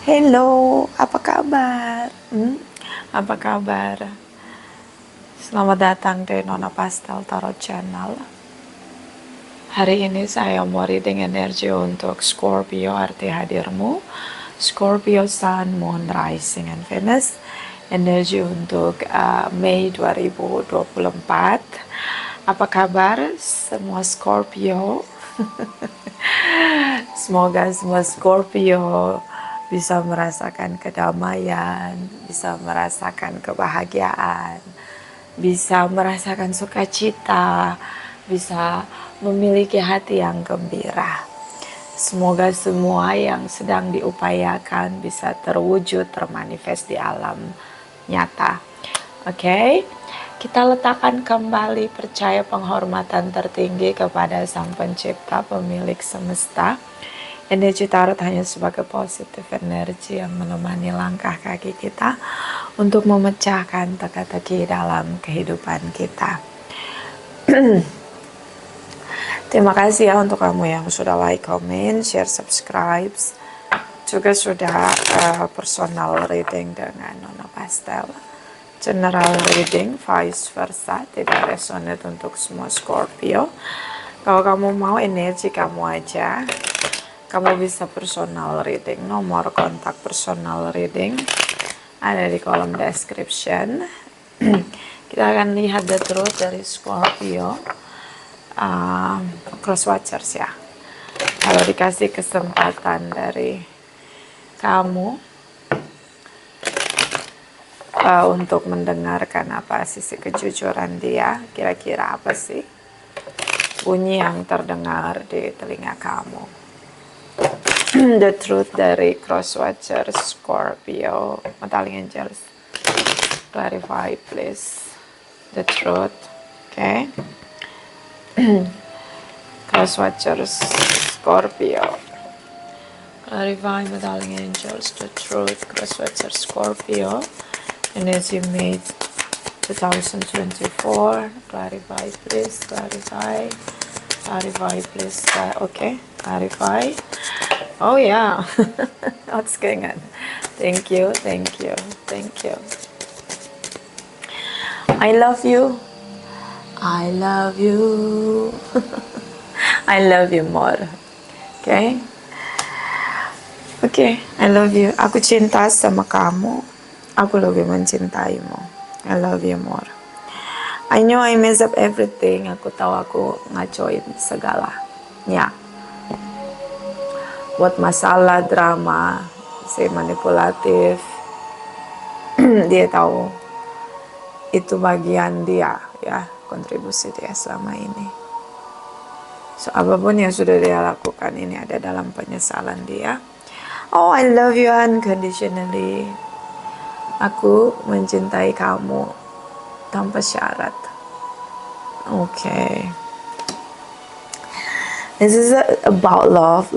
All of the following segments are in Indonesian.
Hello, apa kabar? Apa kabar? Selamat datang di Nona Pastel Tarot Channel. Hari ini saya mau reading energi untuk Scorpio, arti hadirmu. Scorpio Sun, Moon, Rising, and Venus. Energi untuk Mei 2024. Apa kabar semua Scorpio? Semoga semua Scorpio bisa merasakan kedamaian, bisa merasakan kebahagiaan, bisa merasakan sukacita, bisa memiliki hati yang gembira. Semoga semua yang sedang diupayakan bisa terwujud, termanifest di alam nyata. Oke, kita letakkan kembali percaya penghormatan tertinggi kepada Sang Pencipta, pemilik semesta. Energi tarot hanya sebagai positif energi yang menemani langkah kaki kita untuk memecahkan teka-teki dalam kehidupan kita. Terima kasih ya untuk kamu yang sudah like, comment, share, subscribe. Juga sudah personal reading dengan Nona Pastel. General reading, vice versa, tidak resonate untuk semua Scorpio. Kalau kamu mau energi kamu aja, kamu bisa personal reading. Nomor kontak personal reading ada di kolom description. Kita akan lihat the truth dari Scorpio. Cross watchers ya. Kalau dikasih kesempatan dari kamu untuk mendengarkan apa sisi kejujuran dia, kira-kira apa sih bunyi yang terdengar di telinga kamu? The truth dari Cross Watchers Scorpio. Metallic Angels, clarify please the truth. Okay. Cross Watchers Scorpio, clarify Metallic Angels the truth. Cross Watchers Scorpio, energy May 2024. Clarify please, clarify please. Okay, clarify. Oh yeah. What's going on? Thank you. I love you. I love you more. Okay, I love you. Aku cinta sama kamu. Aku lebih mencintaimu. I love you more. I know I mess up everything. Aku tahu aku ngacoin segalanya. Buat masalah, drama, si manipulatif. Dia tahu itu bagian dia, ya, kontribusi dia selama ini. So apapun yang sudah dia lakukan ini ada dalam penyesalan dia. Oh, I love you unconditionally. Aku mencintai kamu tanpa syarat. Okay. This is about love.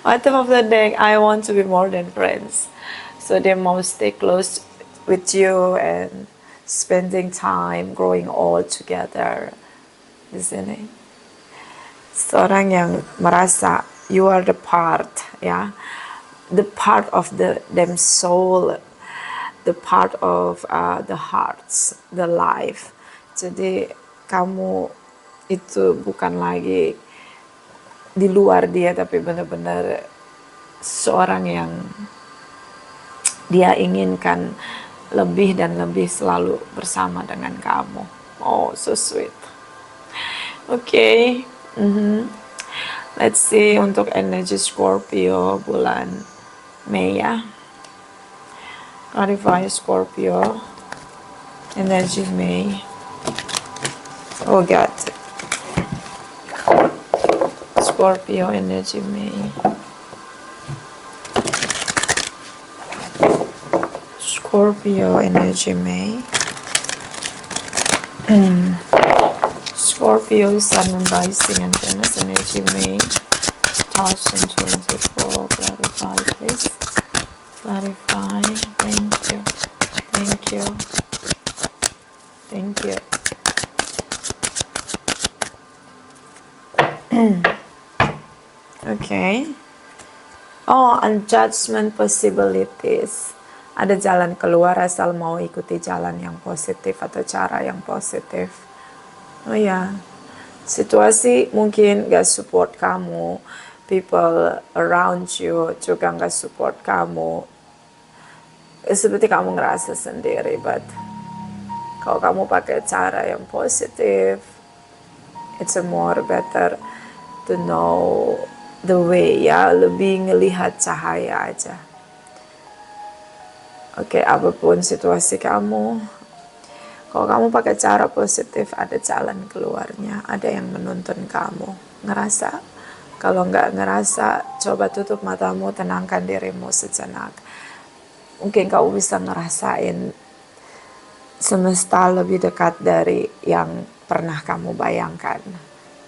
Bottom of the deck, I want to be more than friends. So they mau stay close with you and spending time, growing old together. Di sini, seorang yang merasa you are the part, ya, the part of them soul, the part of the hearts, the life. Jadi kamu itu bukan lagi di luar dia, tapi benar-benar seorang yang dia inginkan lebih dan lebih selalu bersama dengan kamu. Oh, so sweet. Okay. Let's see untuk energi Scorpio bulan Mei ya. Clarify Scorpio, energi Mei. Oh God. Scorpio, energy May. Scorpio, energy May. Scorpio, Sun and Rising and Venus, energy May 2024. Clarify, please. Clarify. Thank you. Okay. Oh, unjudgment possibilities. Ada jalan keluar asal mau ikuti jalan yang positif atau cara yang positif. Oh ya, situasi mungkin gak support kamu, people around you juga gak support kamu. Seperti kamu ngerasa sendiri, but kalau kamu pakai cara yang positif, it's a more better to know the way, ya, lebih ngelihat cahaya aja. Oke, apapun situasi kamu, kalau kamu pakai cara positif, ada jalan keluarnya, ada yang menuntun kamu. Ngerasa? Kalau nggak ngerasa, coba tutup matamu, tenangkan dirimu sejenak. Mungkin kamu bisa ngerasain semesta lebih dekat dari yang pernah kamu bayangkan.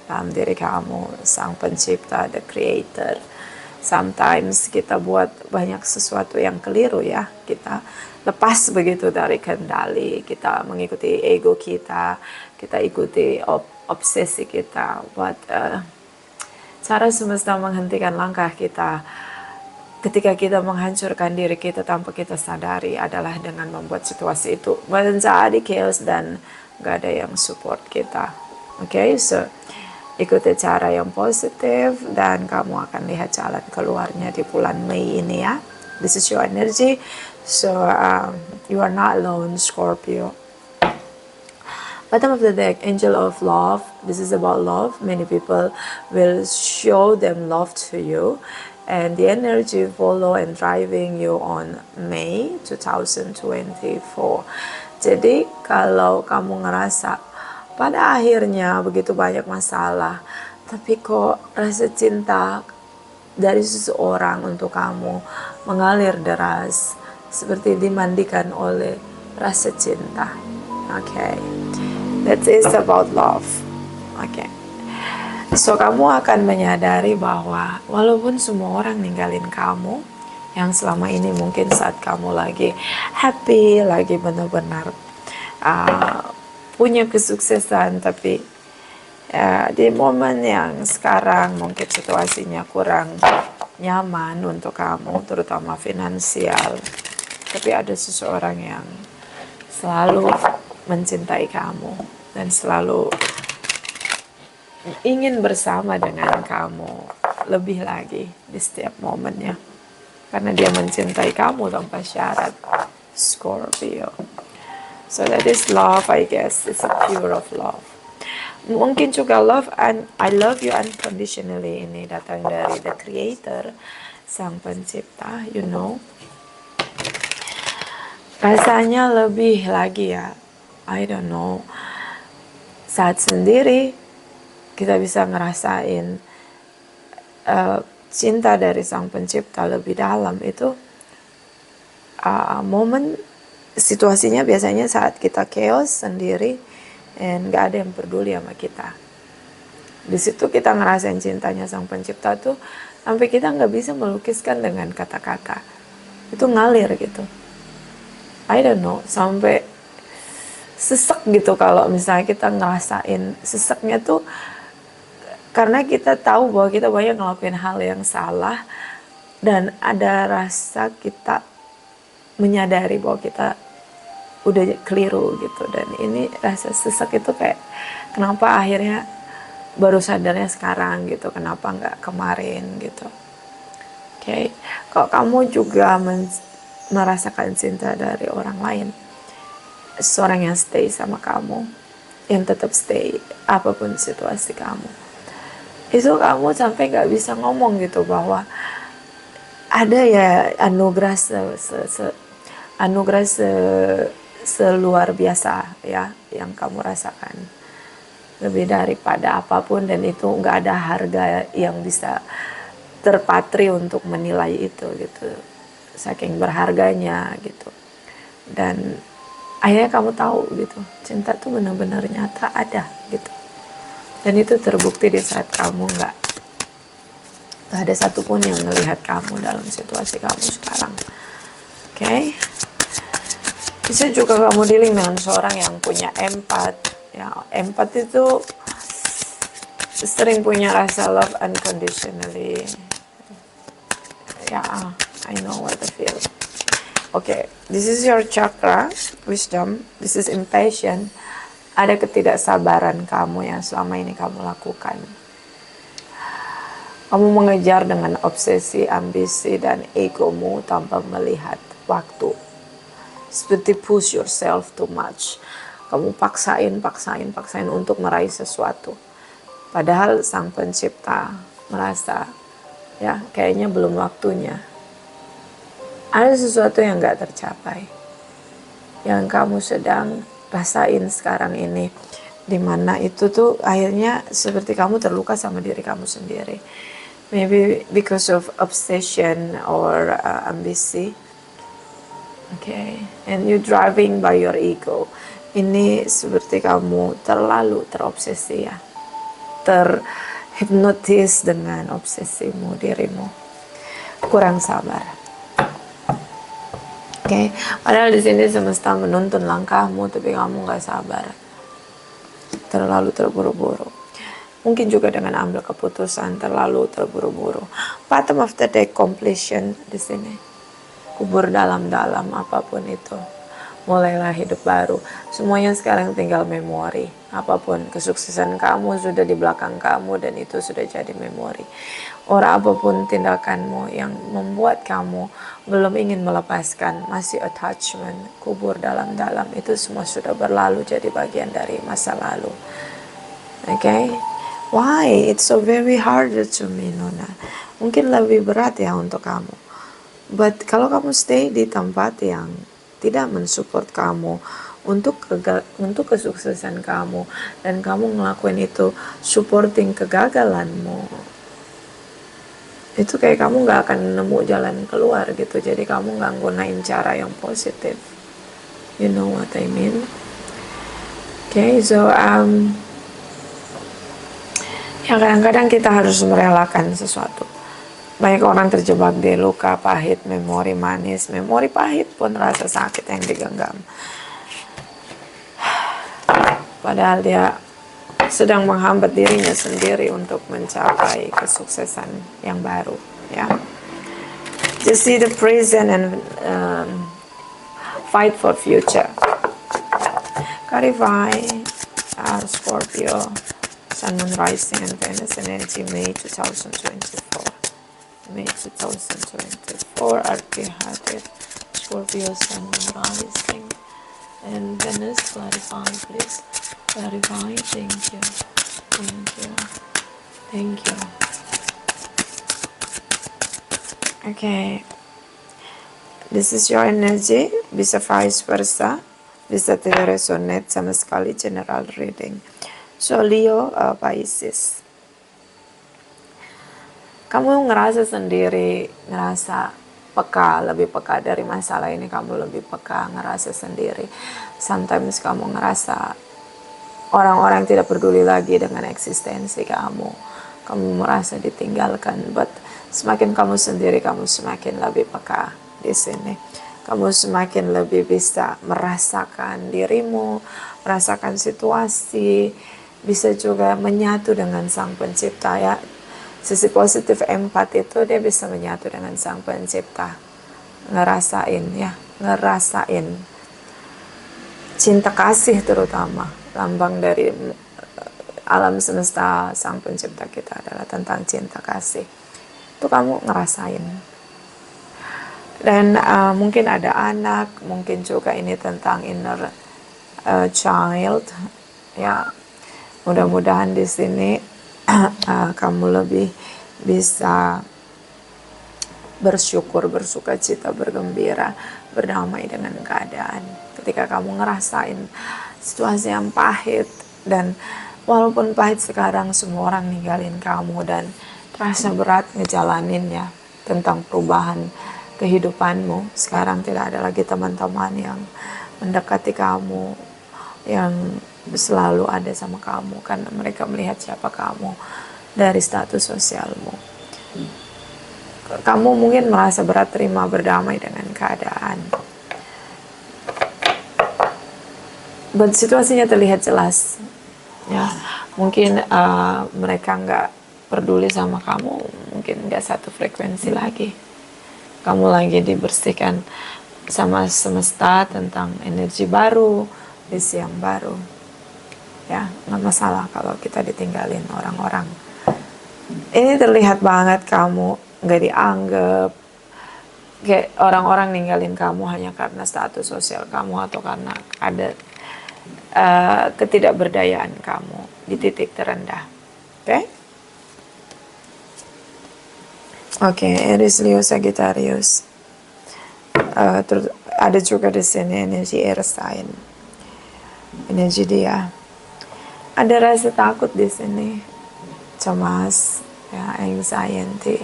Dalam diri kamu, sang pencipta, the creator. Sometimes kita buat banyak sesuatu yang keliru, ya. Kita lepas begitu dari kendali, kita mengikuti ego kita ikuti obsesi kita. Buat cara semesta menghentikan langkah kita ketika kita menghancurkan diri kita tanpa kita sadari adalah dengan membuat situasi itu menjadi chaos dan gak ada yang support kita. Okay, so ikuti cara yang positif dan kamu akan lihat jalan keluarnya di bulan Mei ini, ya. This is your energy, so you are not alone, Scorpio. Bottom of the deck, Angel of Love. This is about love. Many people will show them love to you, and the energy follow and driving you on May 2024. Jadi kalau kamu ngerasa pada akhirnya begitu banyak masalah, tapi kok rasa cinta dari seseorang untuk kamu mengalir deras seperti dimandikan oleh rasa cinta. Okay, that is about love. Okay, so kamu akan menyadari bahwa walaupun semua orang ninggalin kamu, yang selama ini mungkin saat kamu lagi happy, lagi benar-benar punya kesuksesan, tapi di momen yang sekarang mungkin situasinya kurang nyaman untuk kamu, terutama finansial, tapi ada seseorang yang selalu mencintai kamu dan selalu ingin bersama dengan kamu lebih lagi di setiap momennya, karena dia mencintai kamu tanpa syarat, Scorpio. So that is love, I guess. It's a pure of love. Mungkin juga love and I love you unconditionally ini datang dari the creator, sang pencipta, you know. Rasanya lebih lagi, ya. I don't know. Saat sendiri kita bisa ngerasain cinta dari sang pencipta lebih dalam itu momen. Situasinya biasanya saat kita chaos sendiri dan gak ada yang peduli sama kita. Di situ kita ngerasain cintanya sang pencipta tuh sampai kita gak bisa melukiskan dengan kata-kata. Itu ngalir gitu. I don't know, sampai sesek gitu kalau misalnya kita ngerasain seseknya tuh karena kita tahu bahwa kita banyak ngelakuin hal yang salah dan ada rasa kita menyadari bahwa kita udah keliru gitu, dan ini rasa sesek itu kayak kenapa akhirnya baru sadarnya sekarang gitu, kenapa nggak kemarin gitu. Okay. Kalau kamu juga merasakan cinta dari orang lain, seorang yang stay sama kamu, yang tetap stay apapun situasi kamu, itu kamu sampai nggak bisa ngomong gitu bahwa ada ya anugerah seluar biasa, ya, yang kamu rasakan lebih daripada apapun, dan itu nggak ada harga yang bisa terpatri untuk menilai itu gitu, saking berharganya gitu. Dan akhirnya kamu tahu gitu, cinta tuh benar-benar nyata ada gitu, dan itu terbukti di saat kamu nggak ada satupun yang melihat kamu dalam situasi kamu sekarang. Okay? Bisa juga kamu dealing dengan seorang yang punya empat. Ya, empat itu sering punya rasa love unconditionally. Yeah, I know what I feel. Okay, this is your chakra, wisdom. This is impatient. Ada ketidaksabaran kamu yang selama ini kamu lakukan. Kamu mengejar dengan obsesi, ambisi, dan egomu tanpa melihat waktu. Seperti push yourself too much. Kamu paksain untuk meraih sesuatu. Padahal Sang Pencipta merasa, ya kayaknya belum waktunya. Ada sesuatu yang gak tercapai. Yang kamu sedang rasain sekarang ini. Dimana itu tuh akhirnya seperti kamu terluka sama diri kamu sendiri. Maybe because of obsession or ambisi. Okay, and you driving by your ego. Ini seperti kamu terlalu terobsesi ya. Terhipnotis dengan obsesimu, dirimu. Kurang sabar. Okay, padahal di sini semesta menuntun langkahmu, tapi kamu nggak sabar. Terlalu terburu-buru. Mungkin juga dengan ambil keputusan terlalu terburu-buru. Bottom of the deck, completion di sini. Kubur dalam-dalam apapun itu. Mulailah hidup baru. Semuanya sekarang tinggal memori. Apapun kesuksesan kamu sudah di belakang kamu dan itu sudah jadi memori. Orang apapun tindakanmu yang membuat kamu belum ingin melepaskan, masih attachment, kubur dalam-dalam, itu semua sudah berlalu jadi bagian dari masa lalu. Okay? Why? It's so very hard to me, Nona. Mungkin lebih berat ya untuk kamu. But kalau kamu stay di tempat yang tidak mensupport kamu untuk kesuksesan kamu dan kamu ngelakuin itu supporting kegagalanmu, itu kayak kamu nggak akan nemu jalan keluar gitu. Jadi kamu nggak gunain cara yang positif. You know what I mean? Okay, so ya kadang-kadang kita harus merelakan sesuatu. Banyak orang terjebak di luka pahit, memori manis. Memori pahit pun rasa sakit yang digenggam. Padahal dia sedang menghambat dirinya sendiri untuk mencapai kesuksesan yang baru. Ya. Just see the present and fight for future. Clarify, Scorpio, Sun, Moon, Rising, and Venus energy, May 2024. May 2024, Artihated, Scorpio, Sun, Moon, Rising, and Venus. Clarify, please. Clarify. Thank you. Thank you. Thank you. Okay. This is your energy. Bisa vice versa. Bisa tidak resonate sama sekali general reading. So Leo, Pisces. Kamu ngerasa sendiri, ngerasa peka, lebih peka dari masalah ini. Kamu lebih peka, ngerasa sendiri. Sometimes kamu ngerasa orang-orang tidak peduli lagi dengan eksistensi kamu. Kamu merasa ditinggalkan. But semakin kamu sendiri, kamu semakin lebih peka di sini. Kamu semakin lebih bisa merasakan dirimu, merasakan situasi, bisa juga menyatu dengan Sang Pencipta ya. Sisi positif empat itu dia bisa menyatu dengan Sang Pencipta. Ngerasain ya, ngerasain cinta kasih terutama. Lambang dari alam semesta Sang Pencipta kita adalah tentang cinta kasih. Itu kamu ngerasain. Dan mungkin ada anak, mungkin juga ini tentang inner child ya. Mudah-mudahan di sini kamu lebih bisa bersyukur, bersuka cita, bergembira, berdamai dengan keadaan. Ketika kamu ngerasain situasi yang pahit, dan walaupun pahit sekarang semua orang ninggalin kamu dan terasa berat ngejalaninnya, tentang perubahan kehidupanmu. Sekarang tidak ada lagi teman-teman yang mendekati kamu, yang selalu ada sama kamu, karena mereka melihat siapa kamu dari status sosialmu. Kamu mungkin merasa berat terima, berdamai dengan keadaan. But situasinya terlihat jelas. Ya, mungkin mereka nggak peduli sama kamu, mungkin nggak satu frekuensi lagi. Kamu lagi dibersihkan sama semesta tentang energi baru, visi yang baru. Ya, nggak masalah kalau kita ditinggalin orang-orang. Ini terlihat banget kamu nggak dianggap, kayak orang-orang ninggalin kamu hanya karena status sosial kamu atau karena ada ketidakberdayaan kamu di titik terendah. Oke? Oke, Aries, Leo, Sagittarius. Terus ada juga di sini energi air sign. Energi dia. Ada rasa takut di sini, cemas, ya, anxiety,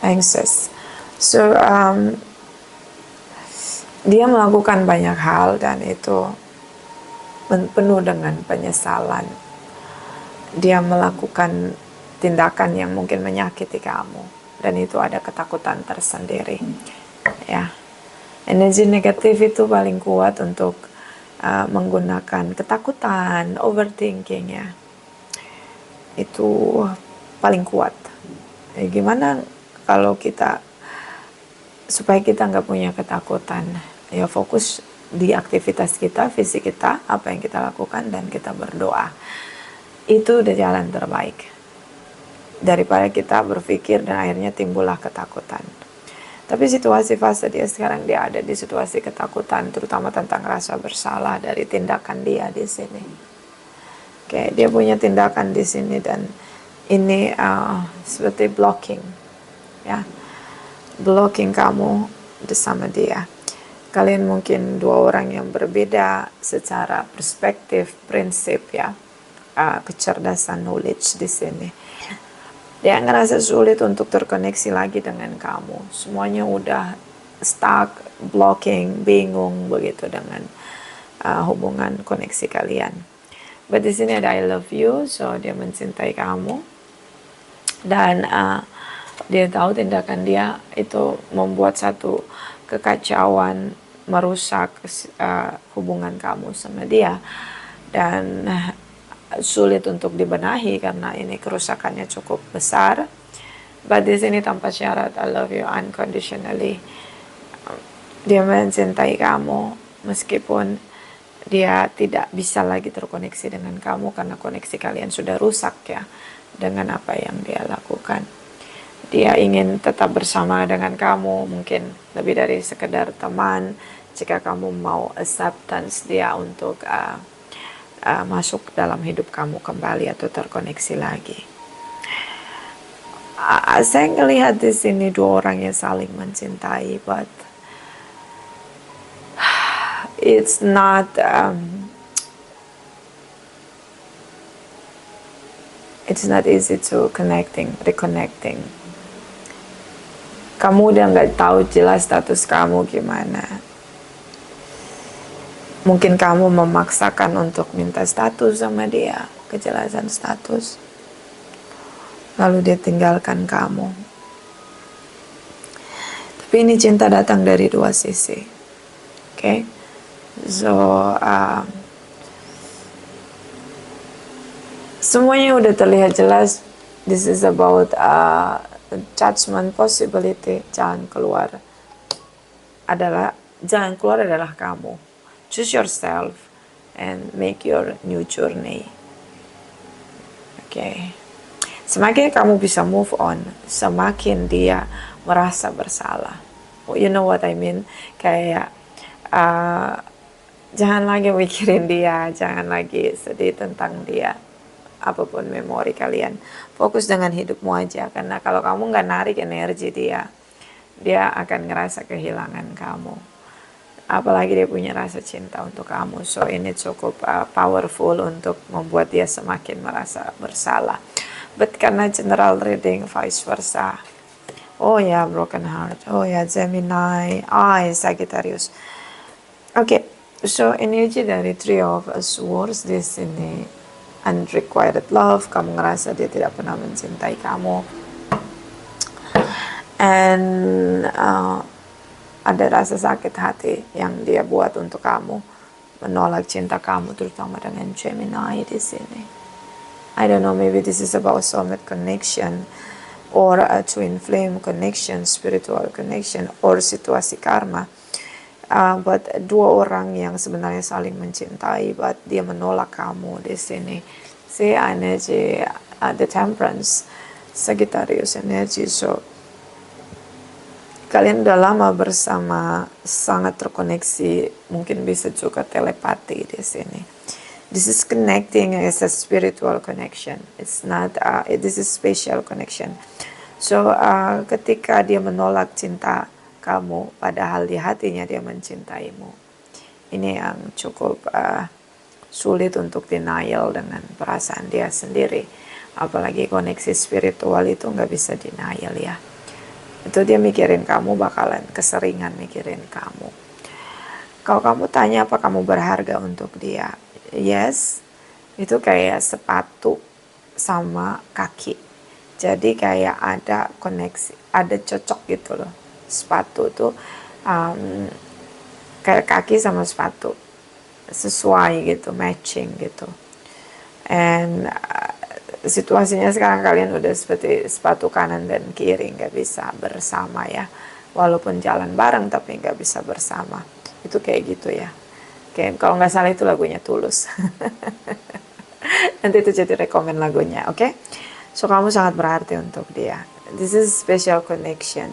anxious. So dia melakukan banyak hal dan itu penuh dengan penyesalan. Dia melakukan tindakan yang mungkin menyakiti kamu dan itu ada ketakutan tersendiri. Ya, energi negatif itu paling kuat untuk menggunakan ketakutan, overthinking ya. Itu paling kuat. Gimana kalau kita supaya kita nggak punya ketakutan? Ya fokus di aktivitas kita, visi kita, apa yang kita lakukan dan kita berdoa. Itu udah jalan terbaik. Daripada kita berpikir dan akhirnya timbullah ketakutan. Tapi situasi fase dia sekarang, dia ada di situasi ketakutan, terutama tentang rasa bersalah dari tindakan dia di sini. Oke, dia punya tindakan di sini dan ini seperti blocking, ya, blocking kamu bersama dia. Kalian mungkin dua orang yang berbeda secara perspektif, prinsip ya, kecerdasan, knowledge di sini. Dia ngerasa sulit untuk terkoneksi lagi dengan kamu. Semuanya udah stuck, blocking, bingung begitu dengan hubungan koneksi kalian. But di sini ada I love you, so dia mencintai kamu dan dia tahu tindakan dia itu membuat satu kekacauan, merusak hubungan kamu sama dia dan sulit untuk dibenahi karena ini kerusakannya cukup besar. But di sini tanpa syarat, I love you unconditionally. Dia mencintai kamu meskipun dia tidak bisa lagi terkoneksi dengan kamu karena koneksi kalian sudah rusak ya dengan apa yang dia lakukan. Dia ingin tetap bersama dengan kamu, mungkin lebih dari sekedar teman. Jika kamu mau acceptance dia untuk masuk dalam hidup kamu kembali atau terkoneksi lagi. Saya ngelihat di sini dua orang yang saling mencintai, but it's not easy to reconnecting. Kamu udah nggak tahu jelas status kamu gimana. Mungkin kamu memaksakan untuk minta status sama dia, kejelasan status. Lalu dia tinggalkan kamu. Tapi ini cinta datang dari dua sisi. Okay? So, semuanya udah terlihat jelas. This is about judgment possibility. Jalan keluar adalah kamu. Choose yourself and make your new journey. Okay. Semakin kamu bisa move on, semakin dia merasa bersalah. You know what I mean? Kayak jangan lagi mikirin dia, jangan lagi sedih tentang dia. Apapun memori kalian, fokus dengan hidupmu aja. Karena kalau kamu nggak narik energi dia akan ngerasa kehilangan kamu. Apalagi dia punya rasa cinta untuk kamu. So ini cukup powerful untuk membuat dia semakin merasa bersalah. But karena general reading vice versa. Oh ya, broken heart. Oh ya, Gemini. Sagittarius. Oke, so energi dari Three of Swords di sini. Unrequited love. Kamu ngerasa dia tidak pernah mencintai kamu. And ada rasa sakit hati yang dia buat untuk kamu, menolak cinta kamu, terutama dengan Gemini di sini. I don't know, maybe this is about soulmate connection. or a twin flame connection, spiritual connection, or situasi karma. But dua orang yang sebenarnya saling mencintai, but dia menolak kamu di sini. See energy, the temperance, Sagittarius energy. So kalian udah lama bersama, sangat terkoneksi, mungkin bisa juga telepati di sini. This is connecting as a spiritual connection. It's not. This is special connection. So ketika dia menolak cinta kamu, padahal di hatinya dia mencintaimu. Ini yang cukup sulit untuk denial dengan perasaan dia sendiri. Apalagi koneksi spiritual itu nggak bisa denial ya. Itu dia mikirin kamu, bakalan keseringan mikirin kamu. Kalau kamu tanya apa kamu berharga untuk dia, yes, itu kayak sepatu sama kaki. Jadi kayak ada koneksi, ada cocok gitu loh. Sepatu tuh kayak kaki sama sepatu sesuai gitu, matching gitu. And situasinya sekarang kalian udah seperti sepatu kanan dan kiri, nggak bisa bersama ya. Walaupun jalan bareng tapi nggak bisa bersama. Itu kayak gitu ya. Kayak kalau nggak salah itu lagunya Tulus. Nanti itu jadi rekomen lagunya, oke? Okay? So kamu sangat berarti untuk dia. This is special connection.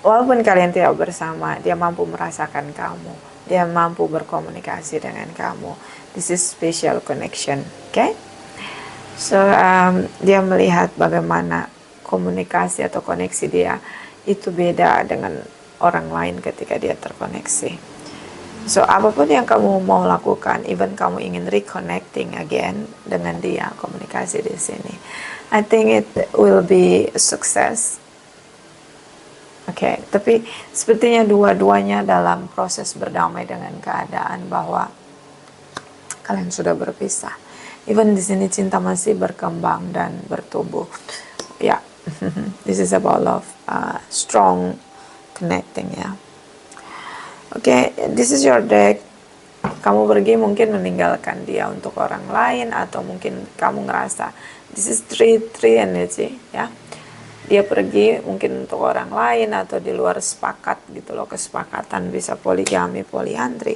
Walaupun kalian tidak bersama, dia mampu merasakan kamu. Dia mampu berkomunikasi dengan kamu. This is special connection, oke? Okay? So dia melihat bagaimana komunikasi atau koneksi dia itu beda dengan orang lain ketika dia terkoneksi. So apapun yang kamu mau lakukan, even kamu ingin reconnecting again dengan dia, komunikasi di sini, I think it will be a success. Oke, tapi sepertinya dua-duanya dalam proses berdamai dengan keadaan bahwa kalian sudah berpisah. Even di sini cinta masih berkembang dan bertumbuh. Ya, yeah. This is about love, strong connecting ya. Oke, this is your deck. Kamu pergi mungkin meninggalkan dia untuk orang lain, atau mungkin kamu ngerasa this is three energy ya. Dia pergi mungkin untuk orang lain atau di luar sepakat gitu loh, kesepakatan bisa poligami, poliandri.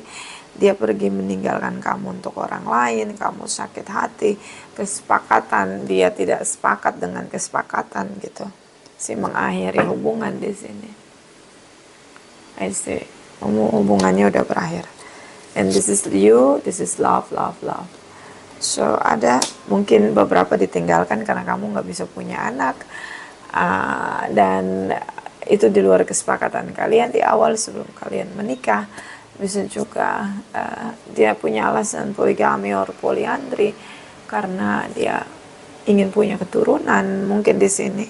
Dia pergi meninggalkan kamu untuk orang lain, kamu sakit hati, kesepakatan dia tidak sepakat dengan kesepakatan gitu. Si mengakhiri hubungan di sini. I see. Hubungannya udah berakhir. And this is you, this is love. So ada mungkin beberapa ditinggalkan karena kamu nggak bisa punya anak. Dan itu di luar kesepakatan kalian di awal sebelum kalian menikah. Bisa juga dia punya alasan poligami or poliandri karena dia ingin punya keturunan mungkin di sini.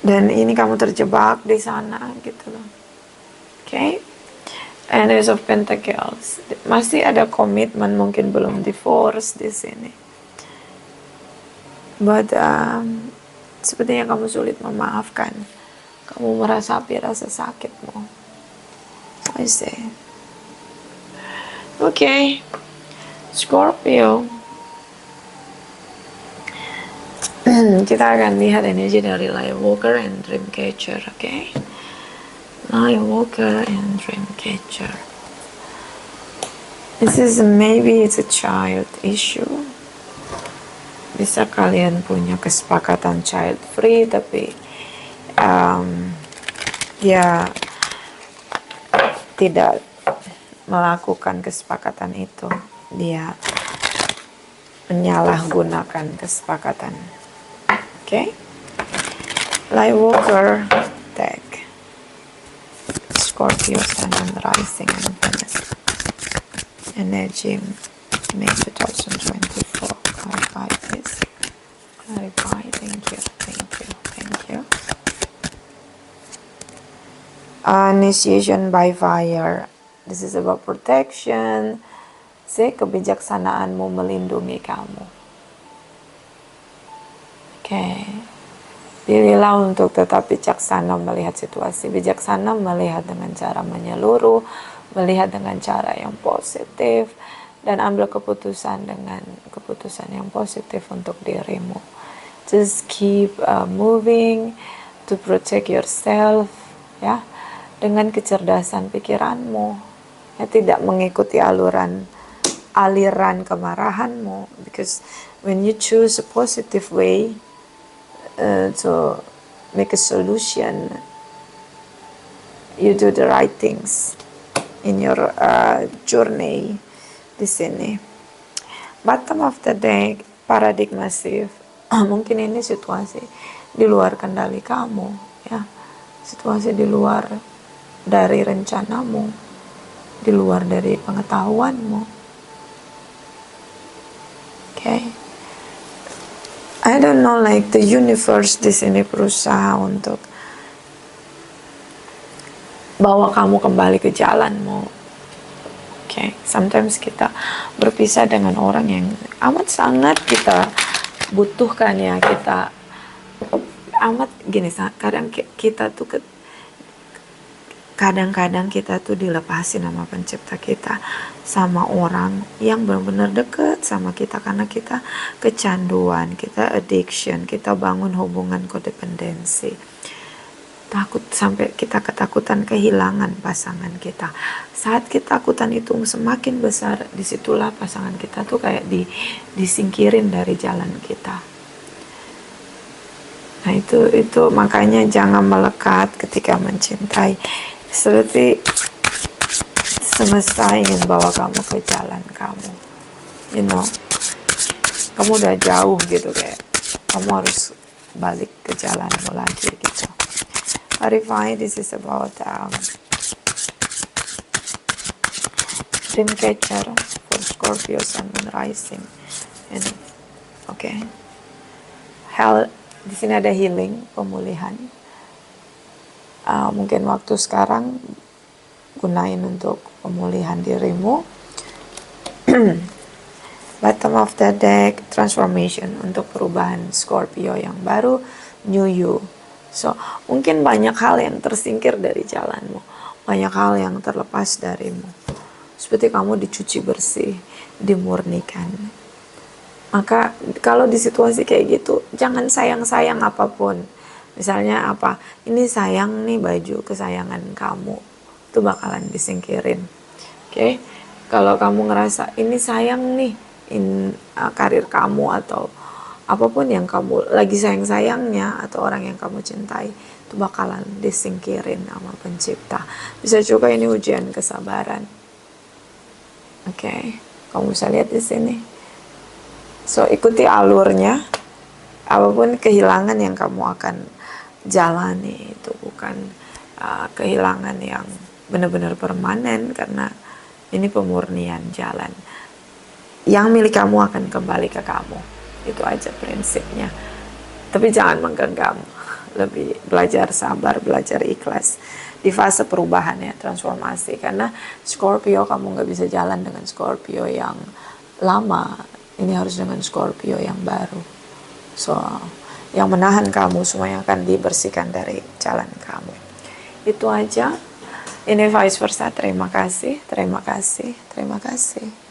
Dan ini kamu terjebak di sana gitu loh. Okay? And Ace of Pentacles. Masih ada komitmen, mungkin belum divorce di sini. But sepertinya kamu sulit memaafkan. Kamu merasapi rasa sakitmu. I see. Okay. Scorpio. Kita akan lihat energi dari Light Walker and Dreamcatcher, okay? Light Walker and Dreamcatcher. This is maybe it's a child issue. Bisa kalian punya kesepakatan child free, tapi dia tidak melakukan kesepakatan itu. Dia menyalahgunakan kesepakatan. Okay? Light Walker deck. Scorpio, Sun, and Rising, and Venus. Energy, May 2024. Clarify, please. Clarify. Thank you. Initiation by fire. This is about protection. Kebijaksanaanmu melindungi kamu. Okay. Pilihlah untuk tetap bijaksana melihat situasi. Bijaksana melihat dengan cara menyeluruh, melihat dengan cara yang positif, dan ambil keputusan dengan keputusan yang positif untuk dirimu. just keep moving to protect yourself, ya, dengan kecerdasan pikiranmu, ya, tidak mengikuti aliran kemarahanmu, because when you choose a positive way to make a solution, you do the right things in your journey di sini. Bottom of the deck, paradigma shift. Mungkin ini situasi di luar kendali kamu, ya, situasi di luar dari rencanamu, di luar dari pengetahuanmu. Okay, I don't know, like the universe di sini berusaha untuk bawa kamu kembali ke jalanmu. Okay, sometimes kita berpisah dengan orang yang amat sangat kita butuhkan, ya, kita amat gini, kadang kita tuh kadang-kadang kita tuh dilepasin sama pencipta kita, sama orang yang benar-benar deket sama kita karena kita kecanduan, kita addiction, kita bangun hubungan kodependensi. Takut sampai kita ketakutan kehilangan pasangan kita. Saat ketakutan itu semakin besar, disitulah pasangan kita tuh kayak disingkirin dari jalan kita. Nah itu makanya jangan melekat ketika mencintai. Seperti semesta ingin bawa kamu ke jalan kamu, you know, kamu udah jauh gitu, kayak kamu harus balik ke jalanmu lagi gitu. Clarify, this is about dream catcher for Scorpio Sun Moon Rising, and okay, health di sini ada healing, pemulihan. Mungkin waktu sekarang gunain untuk pemulihan dirimu. Bottom of the deck, transformation, untuk perubahan Scorpio yang baru, new you. So, mungkin banyak hal yang tersingkir dari jalanmu, banyak hal yang terlepas darimu. Seperti kamu dicuci bersih, dimurnikan. Maka kalau di situasi kayak gitu, jangan sayang-sayang apapun. Misalnya apa, ini sayang nih baju kesayangan kamu, itu bakalan disingkirin. Oke, kalau kamu ngerasa ini sayang nih, karir kamu atau apapun yang kamu lagi sayang-sayangnya, atau orang yang kamu cintai, itu bakalan disingkirin sama pencipta. Bisa juga ini ujian kesabaran. Oke, kamu bisa lihat di sini. So, ikuti alurnya. Apapun kehilangan yang kamu akan jalani, itu bukan kehilangan yang benar-benar permanen, karena ini pemurnian jalan. Yang milik kamu akan kembali ke kamu. Itu aja prinsipnya. Tapi jangan menggenggam. Lebih belajar sabar, belajar ikhlas di fase perubahan, ya, transformasi. Karena Scorpio, kamu nggak bisa jalan dengan Scorpio yang lama. Ini harus dengan Scorpio yang baru. So, yang menahan kamu semuanya akan dibersihkan dari jalan kamu. Itu aja. Ini vice versa. Terima kasih, terima kasih, terima kasih.